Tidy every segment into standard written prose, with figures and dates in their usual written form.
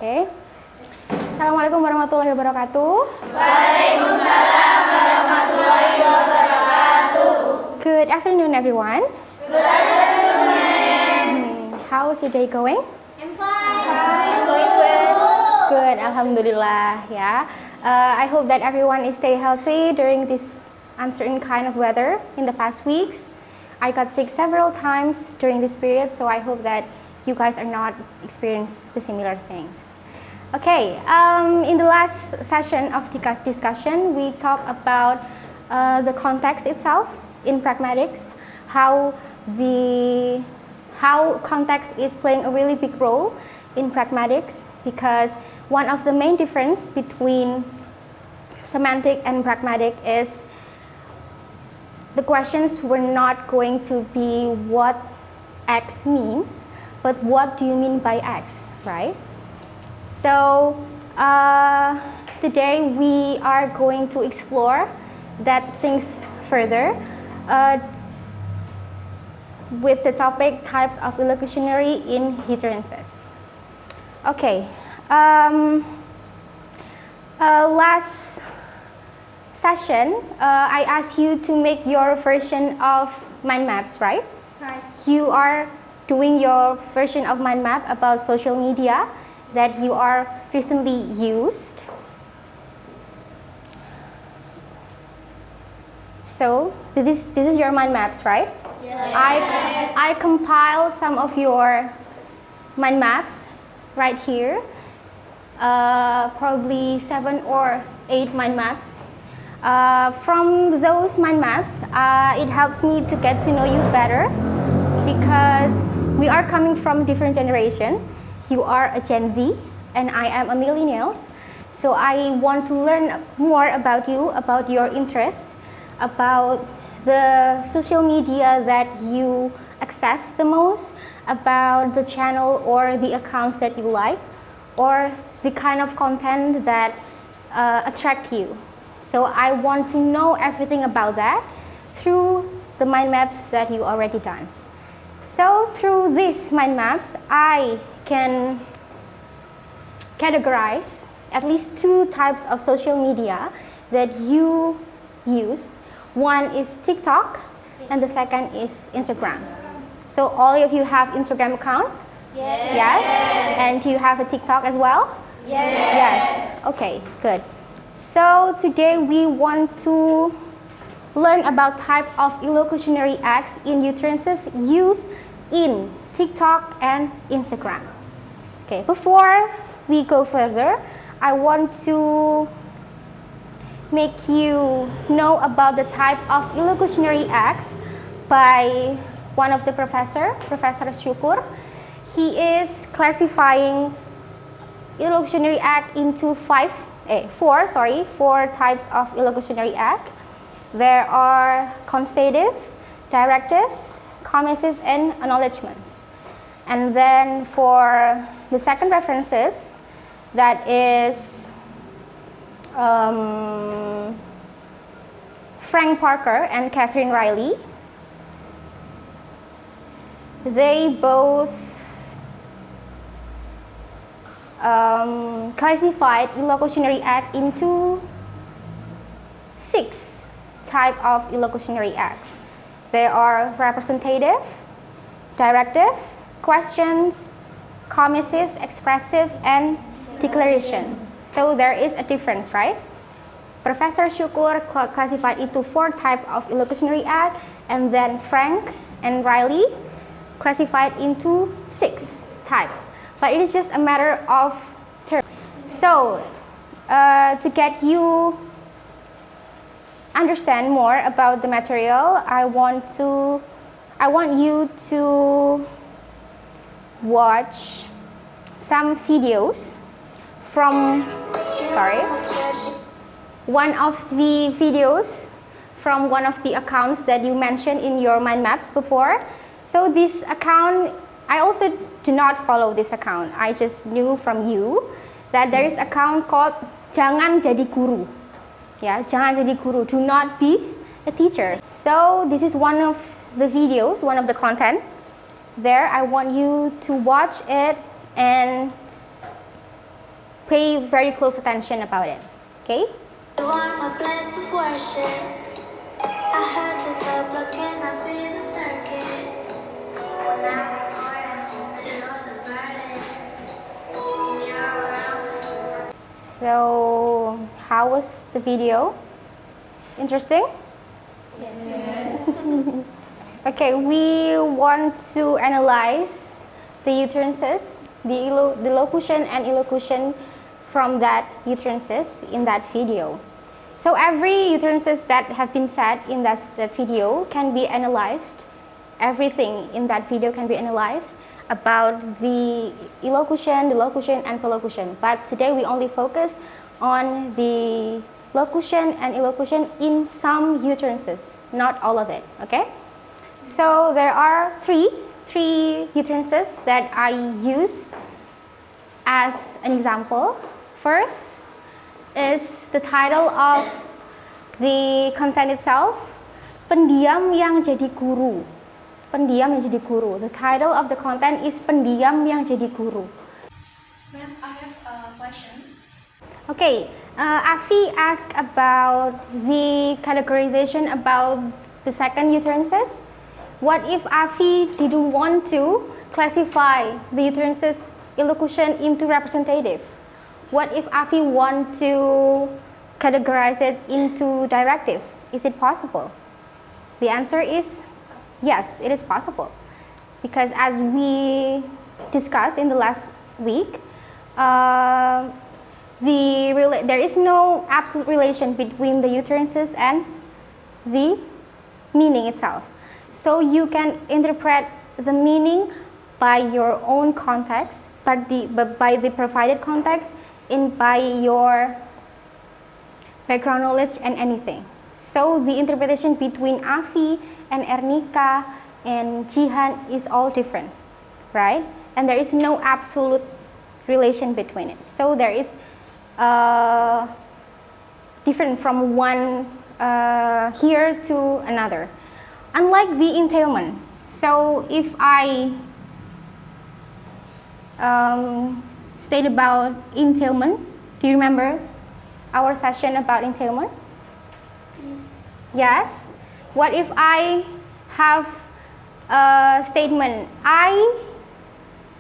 Okay. Assalamualaikum warahmatullahi wabarakatuh. Waalaikumsalam warahmatullahi wabarakatuh. Good afternoon, everyone. Good afternoon, ma'am. How's your day going? I'm fine. Going well. Good, alhamdulillah. Yeah. I hope that everyone is stay healthy during this uncertain kind of weather in the past weeks. I got sick several times during this period, so I hope that you guys are not experiencing the similar things. Okay, in the last session of discussion, we talked about the context itself in pragmatics, how context is playing a really big role in pragmatics, because one of the main difference between semantic and pragmatic is the questions were not going to be what X means, but what do you mean by X, right? So today we are going to explore that things further with the topic types of illocutionary in utterances. Okay, last session I asked you to make your version of mind maps, right? Right. You are doing your version of mind map about social media that you are recently used. So this is your mind maps, right? Yes. I compile some of your mind maps right here, probably 7 or 8 mind maps. From those mind maps, it helps me to get to know you better, because we are coming from different generation. You are a Gen Z and I am a millennial. So I want to learn more about you, about your interest, about the social media that you access the most, about the channel or the accounts that you like, or the kind of content that attract you. So I want to know everything about that through the mind maps that you already done. So through these mind maps, I can categorize at least 2 types of social media that you use. One is TikTok, and the second is Instagram. So all of you have Instagram account? Yes. Yes? And do you have a TikTok as well? Yes. Yes. Okay, good. So today we want to learn about type of illocutionary acts in utterances used in TikTok and Instagram. Okay, before we go further, I want to make you know about the type of illocutionary acts by one of the Professor Syukur. He is classifying illocutionary act into 4 types of illocutionary act. There are constative, directives, commissive, and acknowledgements. And then for the second references, that is Frank Parker and Catherine Riley. They both classified illocutionary act into 6 types of illocutionary acts. They are representative, directive, questions, commissive, expressive, and declaration. So there is a difference, right? Professor Syukur classified into 4 types of illocutionary act, and then Frank and Riley classified into 6 types. But it is just a matter of terms. So to get you understand more about the material, I want you to watch some videos from one of the videos from one of the accounts that you mentioned in your mind maps before. So this account, I also do not follow this account. I just knew from you that there is account called Jangan Jadi Guru. Yeah, Jangan Jadi Guru, do not be a teacher. So this is one of the videos, one of the content. There, I want you to watch it and pay very close attention about it. Okay? You are my place of worship. I heard the bell broken up in the circuit. When I record, I hope that you're the burden. And you're around. So, how was the video? Interesting? Yes. Okay, we want to analyze the utterances, the locution and illocution from that utterances in that video. So every utterances that have been said in that video can be analyzed. Everything in that video can be analyzed about the illocution, the locution, and prolocution. But today we only focus on the locution and illocution in some utterances, not all of it, okay? So there are three utterances that I use as an example. First is the title of the content itself, pendiam yang jadi guru. Pendiam yang jadi guru. The title of the content is pendiam yang jadi guru. Ma'am, I have a question. Okay, Afi asked about the categorization about the second utterances. What if Afi didn't want to classify the utterances illocution into representative? What if Afi want to categorize it into directive? Is it possible? The answer is yes, it is possible. Because as we discussed in the last week, there is no absolute relation between the utterances and the meaning itself. So you can interpret the meaning by your own context, but by the provided context, by your background knowledge and anything. So the interpretation between Afi and Ernika and Jihan is all different, right? And there is no absolute relation between it. So there is different from one here to another. Unlike the entailment. So if I state about entailment, do you remember our session about entailment? Yes. What if I have a statement, I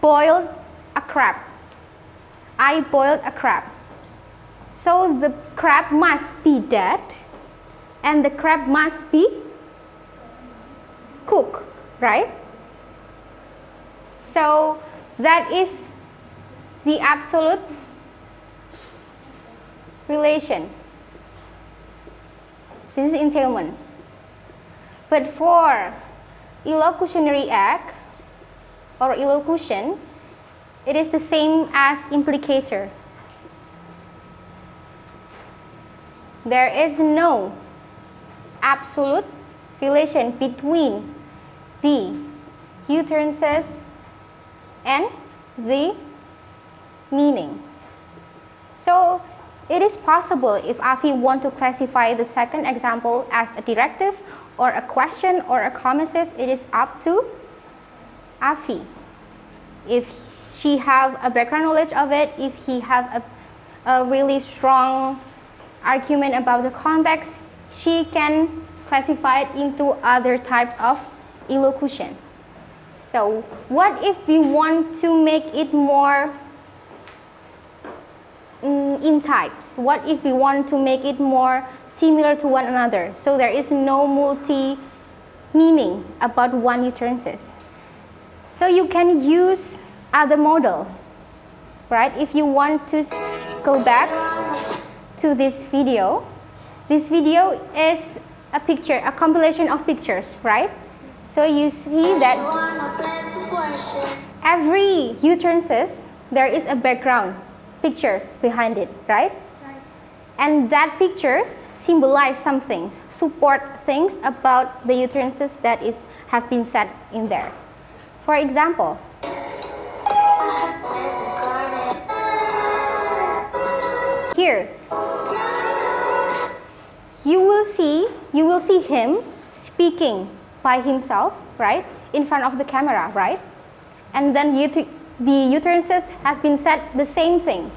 boiled a crab. I boiled a crab. So the crab must be dead and the crab must be cooked, right? So that is the absolute relation. This is entailment. But for illocutionary act or illocution, it is the same as implicator. There is no absolute relation between the utterances and the meaning. So it is possible if Afi want to classify the second example as a directive or a question or a commissive, it is up to Afi. If she have a background knowledge of it, if he have a really strong argument about the context, she can classify it into other types of illocution. So what if we want to make it more in types? What if we want to make it more similar to one another? So there is no multi-meaning about one utterances. So you can use other model, right? If you want to go back to this video is a picture, a compilation of pictures, right? So you see that every utterances, there is a background, pictures behind it, right? And that pictures symbolize some things, support things about the utterances that have been said in there. For example, here, you will see him speaking by himself, right? In front of the camera, right? And then the utterances has been said the same thing.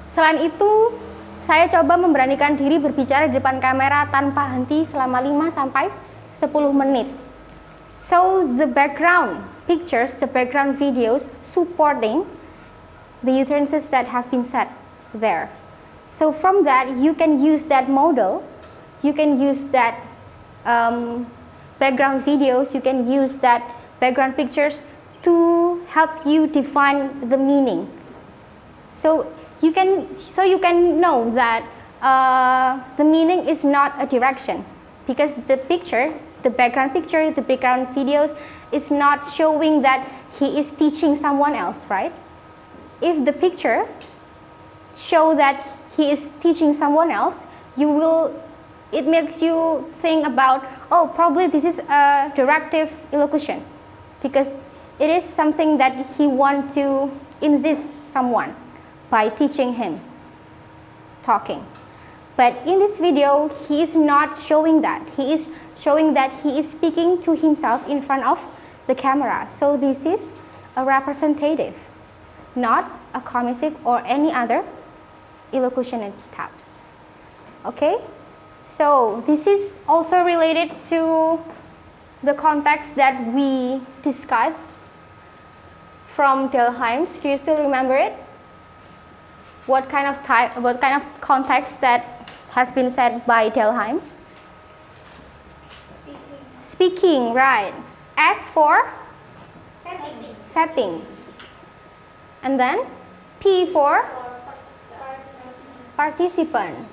Selain itu, saya coba memberanikan diri berbicara di depan kamera tanpa henti selama 5 sampai 10 menit. So the background pictures, the background videos supporting the utterances that have been said there. So from that, you can use that model, you can use that background videos, you can use that background pictures to help you define the meaning. So you can know that the meaning is not a direction, because the picture, the background picture, the background videos is not showing that he is teaching someone else, right? If the picture show that he is teaching someone else, it makes you think about, oh, probably this is a directive illocution, because it is something that he wants to insist someone by teaching him talking. But in this video, he is not showing that. He is showing that he is speaking to himself in front of the camera. So this is a representative, not a commissive or any other illocutionary types. Okay? So this is also related to the context that we discussed from Delheims. Do you still remember it? What kind of context that has been said by Delheims? Speaking, right. S for setting. And then P for participant.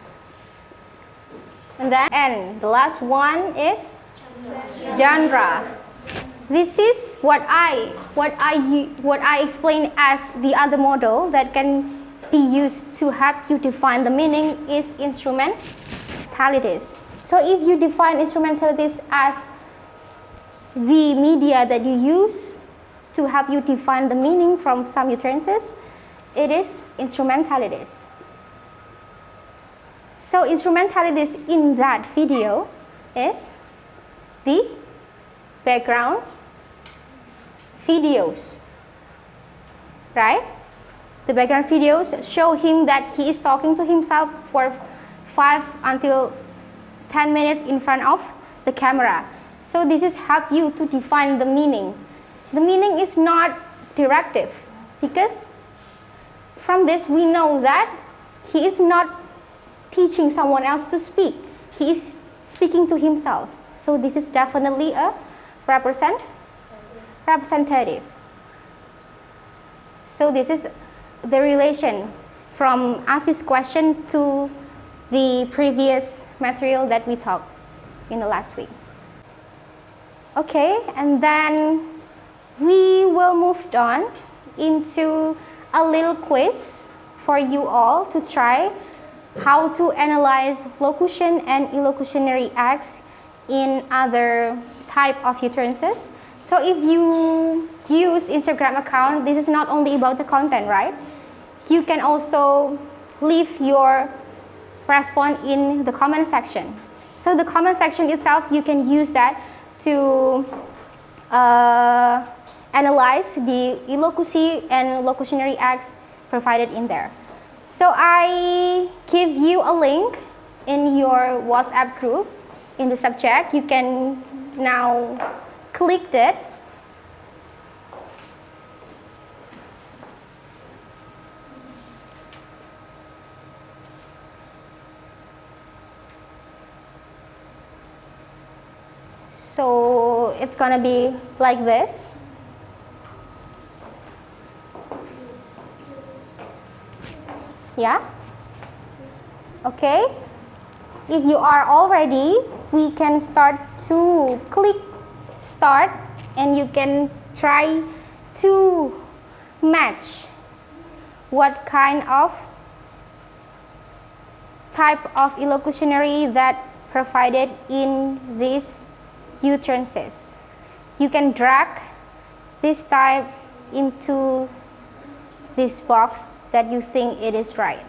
And then N, the last one is genre. This is what I explain as the other model that can be used to help you define the meaning is instrumentalities. So if you define instrumentalities as the media that you use to help you define the meaning from some utterances, it is instrumentalities. So instrumentalities in that video is the background videos, right? The background videos show him that he is talking to himself for 5 until 10 minutes in front of the camera. So this is help you to define the meaning. The meaning is not directive, because from this we know that he is not teaching someone else to speak. He is speaking to himself. So this is definitely a representative. So this is the relation from Afi's question to the previous material that we talked in the last week. Okay, and then we will move on into a little quiz for you all to try how to analyze locution and illocutionary acts in other type of utterances. So if you use Instagram account, this is not only about the content, right? You can also leave your response in the comment section. So the comment section itself, you can use that to analyze the illocucy and locutionary acts provided in there. So I give you a link in your WhatsApp group in the subject. You can now click it. So it's gonna be like this. Yeah? Okay. If you are all ready, we can start to click start, and you can try to match what kind of type of illocutionary that provided in these utterances. You can drag this type into this box that you think it is right.